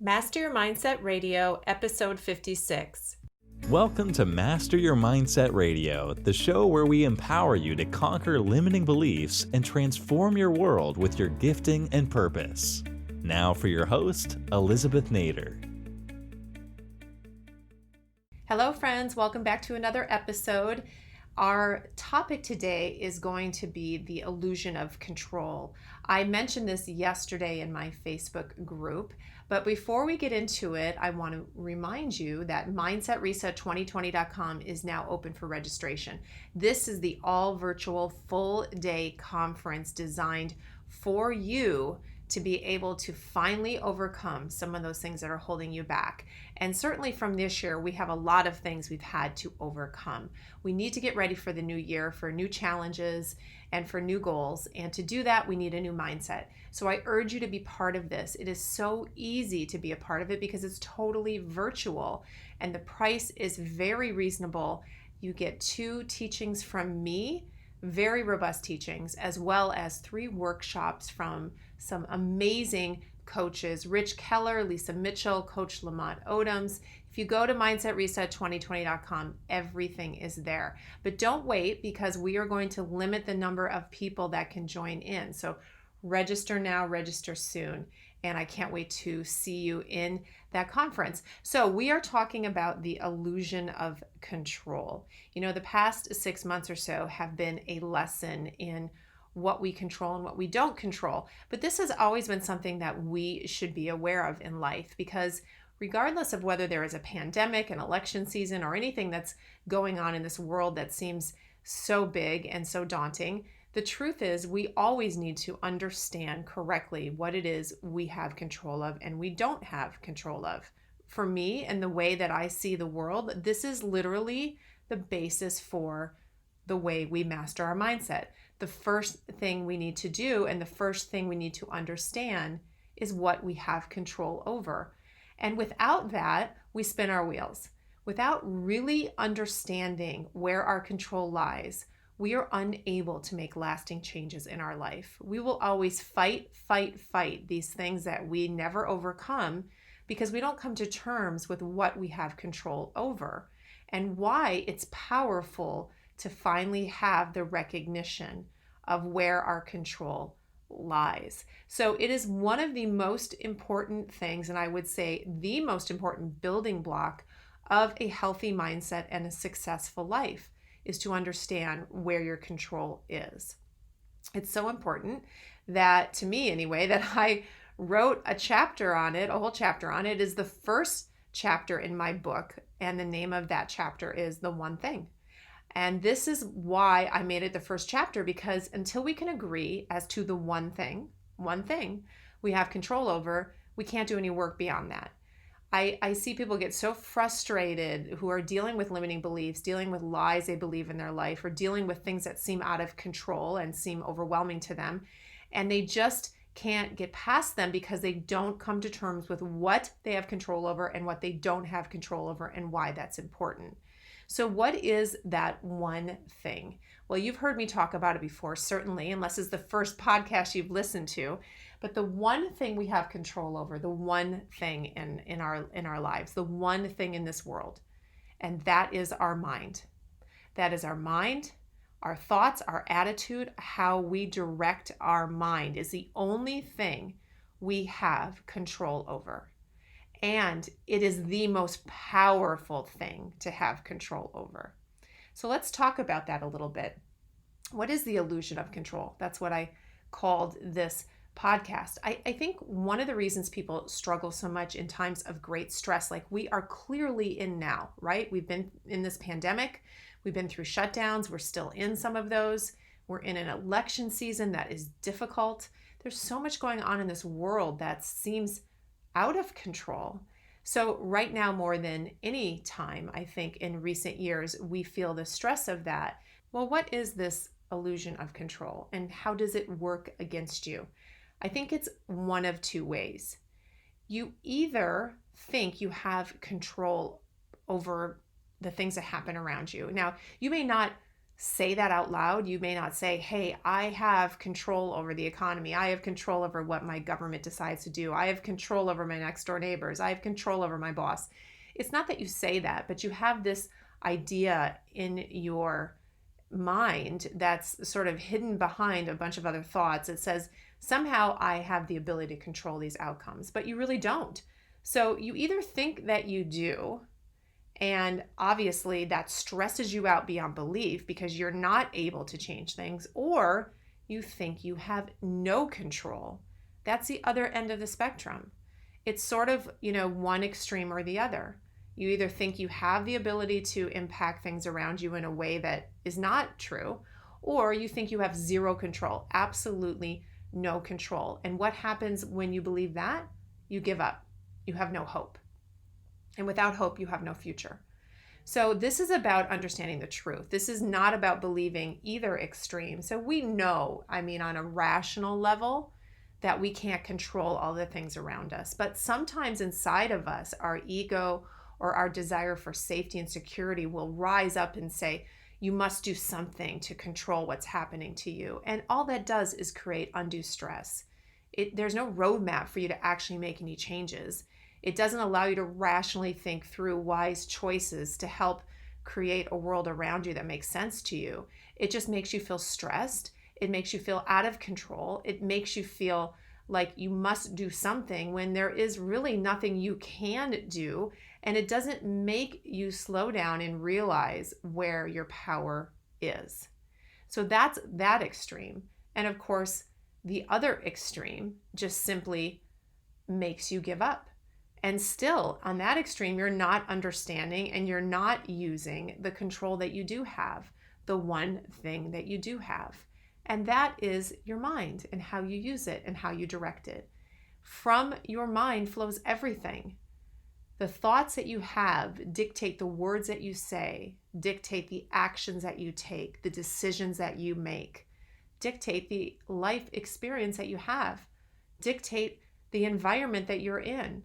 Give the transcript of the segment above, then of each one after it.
Master Your Mindset Radio, episode 56. Welcome to Master Your Mindset Radio, the show where we empower you to conquer limiting beliefs and transform your world with your gifting and purpose. Now for your host, Elizabeth Nader. Hello, friends. Welcome back to another episode. Our topic today is going to be the illusion of control. I mentioned this yesterday in my Facebook group, but before we get into it, I want to remind you that MindsetReset2020.com is now open for registration. This is the all virtual full day conference designed for you to be able to finally overcome some of those things that are holding you back. And certainly from this year, we have a lot of things we've had to overcome. We need to get ready for the new year, for new challenges and for new goals. And to do that, we need a new mindset. So I urge you to be part of this. It is so easy to be a part of it because it's totally virtual and the price is very reasonable. You get 2 teachings from me, very robust teachings, as well as 3 workshops from some amazing coaches, Rich Keller, Lisa Mitchell, Coach Lamont Odoms. If you go to MindsetReset2020.com, everything is there. But don't wait, because we are going to limit the number of people that can join in. So register now, register soon. And I can't wait to see you in that conference. So we are talking about the illusion of control. You know, the past 6 months or so have been a lesson in what we control and what we don't control. But this has always been something that we should be aware of in life, because regardless of whether there is a pandemic, an election season, or anything that's going on in this world that seems so big and so daunting, the truth is we always need to understand correctly what it is we have control of and we don't have control of. For me and the way that I see the world, this is literally the basis for the way we master our mindset. The first thing we need to do and the first thing we need to understand is what we have control over. And without that, we spin our wheels. Without really understanding where our control lies, we are unable to make lasting changes in our life. We will always fight these things that we never overcome because we don't come to terms with what we have control over and why it's powerful to finally have the recognition of where our control lies. So it is one of the most important things, and I would say the most important building block of a healthy mindset and a successful life, is to understand where your control is. It's so important that, to me anyway, that I wrote a chapter on it, a whole chapter on it. Is the first chapter in my book, and the name of that chapter is The One Thing. And this is why I made it the first chapter, because until we can agree as to the one thing we have control over, we can't do any work beyond that. I see people get so frustrated who are dealing with limiting beliefs, dealing with lies they believe in their life, or dealing with things that seem out of control and seem overwhelming to them. And they just can't get past them because they don't come to terms with what they have control over and what they don't have control over and why that's important. So what is that one thing? Well, you've heard me talk about it before, certainly, unless it's the first podcast you've listened to. But the one thing we have control over, the one thing in our lives, the one thing in this world, and that is our mind. That is our mind, our thoughts, our attitude, how we direct our mind is the only thing we have control over. And it is the most powerful thing to have control over. So let's talk about that a little bit. What is the illusion of control? That's what I called this podcast. I think one of the reasons people struggle so much in times of great stress, like we are clearly in now, right? We've been in this pandemic. We've been through shutdowns. We're still in some of those. We're in an election season that is difficult. There's so much going on in this world that seems out of control. So right now, more than any time, I think in recent years, we feel the stress of that. Well, what is this illusion of control and how does it work against you? I think it's one of 2 ways. You either think you have control over the things that happen around you. Now, you may not say that out loud. You may not say, hey, I have control over the economy. I have control over what my government decides to do. I have control over my next door neighbors. I have control over my boss. It's not that you say that, but you have this idea in your mind that's sort of hidden behind a bunch of other thoughts. It says, somehow I have the ability to control these outcomes, but you really don't. So you either think that you do, and obviously that stresses you out beyond belief because you're not able to change things, or you think you have no control. That's the other end of the spectrum. It's sort of, one extreme or the other. You either think you have the ability to impact things around you in a way that is not true, or you think you have zero control, absolutely no control. And what happens when you believe that? You give up. You have no hope. And without hope, you have no future. So this is about understanding the truth. This is not about believing either extreme. So we know, on a rational level, that we can't control all the things around us. But sometimes inside of us, our ego or our desire for safety and security will rise up and say, you must do something to control what's happening to you. And all that does is create undue stress. There's no roadmap for you to actually make any changes. It doesn't allow you to rationally think through wise choices to help create a world around you that makes sense to you. It just makes you feel stressed. It makes you feel out of control. It makes you feel like you must do something when there is really nothing you can do. And it doesn't make you slow down and realize where your power is. So that's that extreme. And of course, the other extreme just simply makes you give up. And still, on that extreme, you're not understanding and you're not using the control that you do have, the one thing that you do have. And that is your mind and how you use it and how you direct it. From your mind flows everything. The thoughts that you have dictate the words that you say, dictate the actions that you take, the decisions that you make, dictate the life experience that you have, dictate the environment that you're in.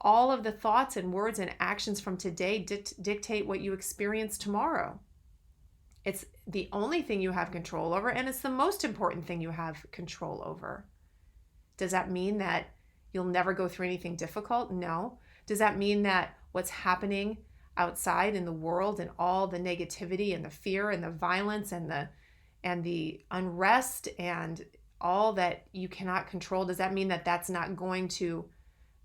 All of the thoughts and words and actions from today dictate what you experience tomorrow. It's the only thing you have control over, and it's the most important thing you have control over. Does that mean that you'll never go through anything difficult? No. Does that mean that what's happening outside in the world and all the negativity and the fear and the violence and the unrest and all that you cannot control, does that mean that that's not going to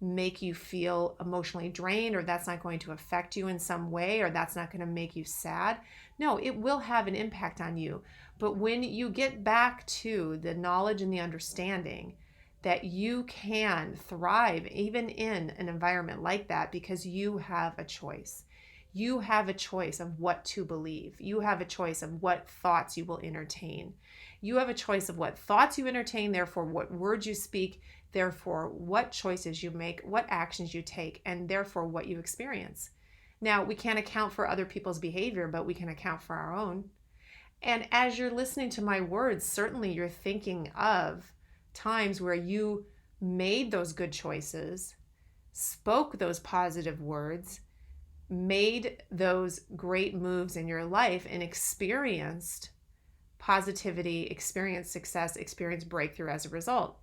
make you feel emotionally drained, or that's not going to affect you in some way, or that's not going to make you sad? No, it will have an impact on you. But when you get back to the knowledge and the understanding that you can thrive even in an environment like that because you have a choice. You have a choice of what to believe. You have a choice of what thoughts you will entertain. You have a choice of what thoughts you entertain, therefore what words you speak, therefore what choices you make, what actions you take, and therefore what you experience. Now, we can't account for other people's behavior, but we can account for our own. And as you're listening to my words, certainly you're thinking of times where you made those good choices, spoke those positive words, made those great moves in your life, and experienced positivity, experienced success, experienced breakthrough as a result.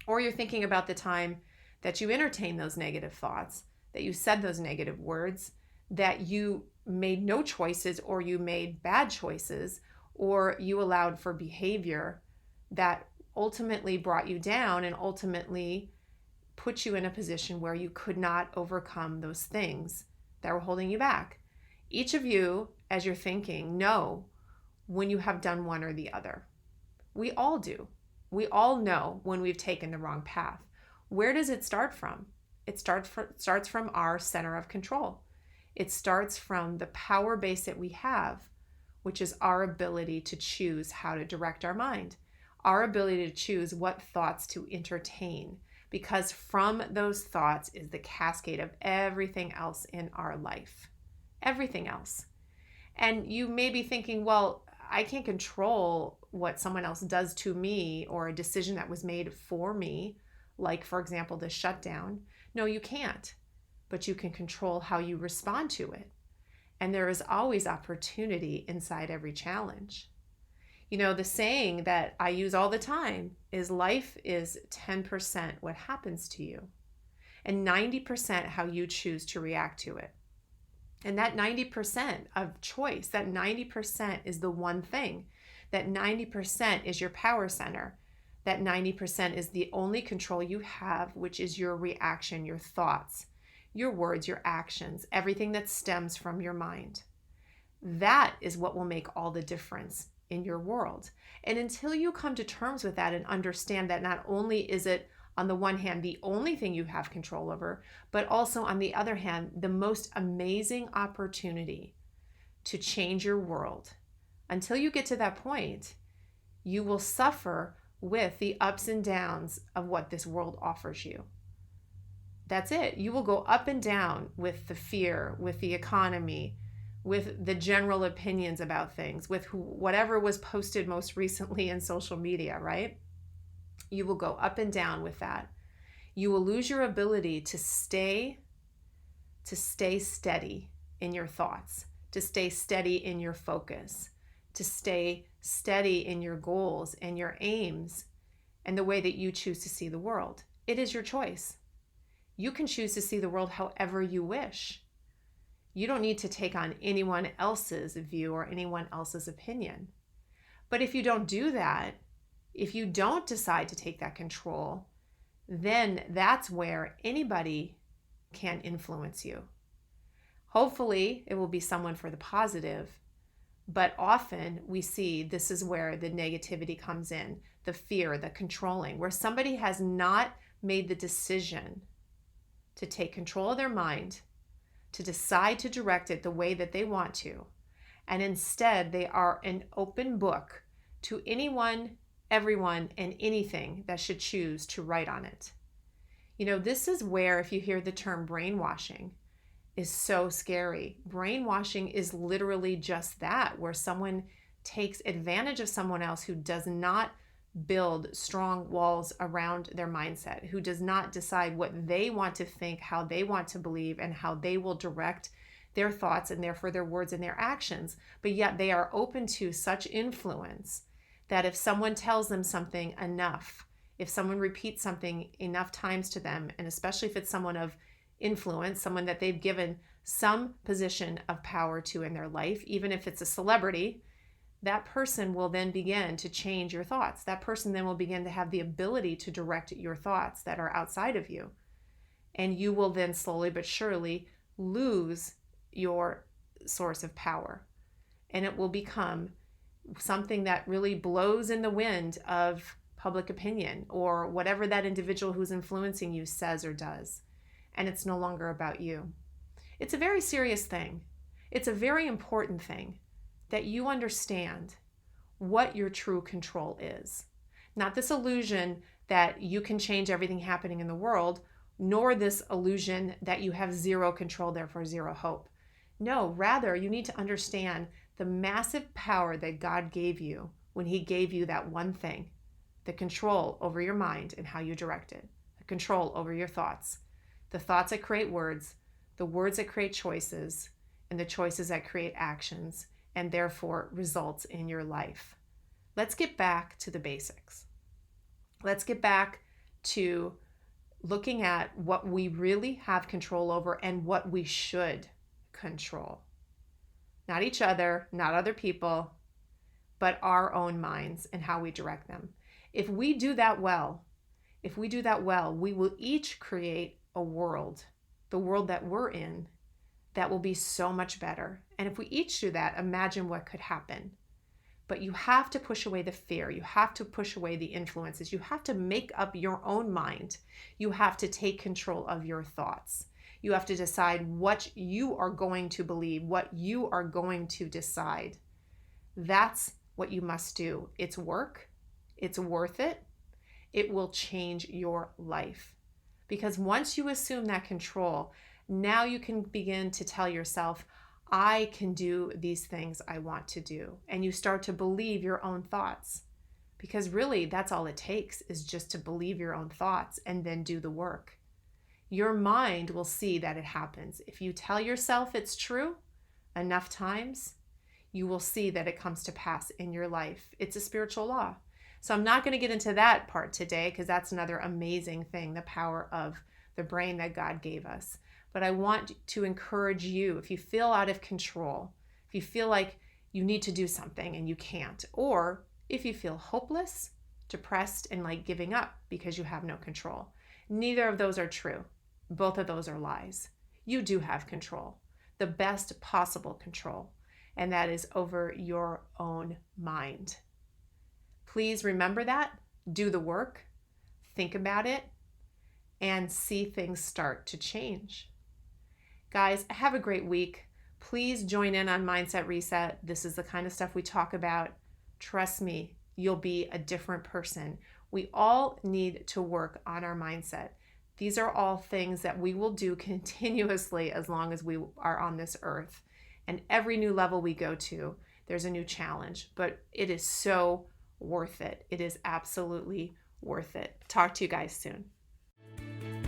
Or you're thinking about the time that you entertained those negative thoughts, that you said those negative words, that you made no choices, or you made bad choices, or you allowed for behavior that ultimately brought you down and ultimately put you in a position where you could not overcome those things that were holding you back. Each of you, as you're thinking, know when you have done one or the other. We all do. We all know when we've taken the wrong path. Where does it start from? It starts from our center of control. It starts from the power base that we have, which is our ability to choose how to direct our mind, our ability to choose what thoughts to entertain, because from those thoughts is the cascade of everything else in our life. Everything else. And you may be thinking, well, I can't control what someone else does to me or a decision that was made for me, like, for example, the shutdown. No, you can't, but you can control how you respond to it. And there is always opportunity inside every challenge. You know, the saying that I use all the time is life is 10% what happens to you and 90% how you choose to react to it. And that 90% of choice, that 90% is the one thing. That 90% is your power center. That 90% is the only control you have, which is your reaction, your thoughts, your words, your actions, everything that stems from your mind. That is what will make all the difference in your world. And until you come to terms with that and understand that not only is it on the one hand the only thing you have control over, but also on the other hand the most amazing opportunity to change your world, until you get to that point, you will suffer with the ups and downs of what this world offers you. That's it. You will go up and down with the fear, with the economy, with the general opinions about things, with whatever was posted most recently in social media, right? You will go up and down with that. You will lose your ability to stay steady in your thoughts, to stay steady in your focus, to stay steady in your goals and your aims and the way that you choose to see the world. It is your choice. You can choose to see the world however you wish. You don't need to take on anyone else's view or anyone else's opinion. But if you don't do that, if you don't decide to take that control, then that's where anybody can influence you. Hopefully, it will be someone for the positive, but often we see this is where the negativity comes in, the fear, the controlling, where somebody has not made the decision to take control of their mind, to decide to direct it the way that they want to. And instead, they are an open book to anyone, everyone, and anything that should choose to write on it. You know, this is where, if you hear the term brainwashing, is so scary. Brainwashing is literally just that, where someone takes advantage of someone else who does not build strong walls around their mindset, who does not decide what they want to think, how they want to believe, and how they will direct their thoughts and therefore their words and their actions. But yet they are open to such influence that if someone tells them something enough, if someone repeats something enough times to them, and especially if it's someone of influence, someone that they've given some position of power to in their life, even if it's a celebrity, that person will then begin to change your thoughts. That person then will begin to have the ability to direct your thoughts that are outside of you. And you will then slowly but surely lose your source of power. And it will become something that really blows in the wind of public opinion or whatever that individual who's influencing you says or does. And it's no longer about you. It's a very serious thing. It's a very important thing that you understand what your true control is. Not this illusion that you can change everything happening in the world, nor this illusion that you have zero control, therefore zero hope. No, rather, you need to understand the massive power that God gave you when He gave you that one thing, the control over your mind and how you direct it, the control over your thoughts, the thoughts that create words, the words that create choices, and the choices that create actions, and therefore results in your life. Let's get back to the basics. Let's get back to looking at what we really have control over and what we should control. Not each other, not other people, but our own minds and how we direct them. If we do that well, we will each create a world, the world that we're in, that will be so much better. And if we each do that, imagine what could happen. But you have to push away the fear. You have to push away the influences. You have to make up your own mind. You have to take control of your thoughts. You have to decide what you are going to believe, what you are going to decide. That's what you must do. It's work. It's worth it. It will change your life. Because once you assume that control, now you can begin to tell yourself, I can do these things I want to do. And you start to believe your own thoughts. Because really, that's all it takes, is just to believe your own thoughts and then do the work. Your mind will see that it happens. If you tell yourself it's true, enough times, you will see that it comes to pass in your life. It's a spiritual law. So I'm not going to get into that part today because that's another amazing thing, the power of the brain that God gave us. But I want to encourage you, if you feel out of control, if you feel like you need to do something and you can't, or if you feel hopeless, depressed, and like giving up because you have no control. Neither of those are true. Both of those are lies. You do have control, the best possible control, and that is over your own mind. Please remember that, do the work, think about it, and see things start to change. Guys, have a great week. Please join in on Mindset Reset. This is the kind of stuff we talk about. Trust me, you'll be a different person. We all need to work on our mindset. These are all things that we will do continuously as long as we are on this earth. And every new level we go to, there's a new challenge, but it is so worth it. It is absolutely worth it. Talk to you guys soon.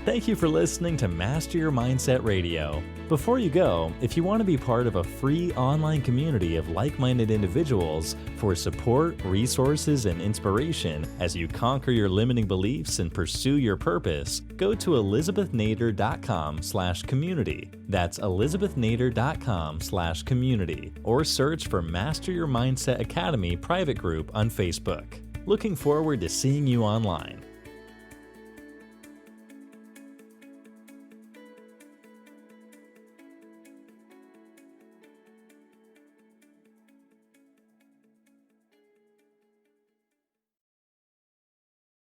Thank you for listening to Master Your Mindset Radio. Before you go, if you want to be part of a free online community of like-minded individuals for support, resources, and inspiration as you conquer your limiting beliefs and pursue your purpose, go to elizabethnader.com/community. That's elizabethnader.com/community, or search for Master Your Mindset Academy private group on Facebook. Looking forward to seeing you online.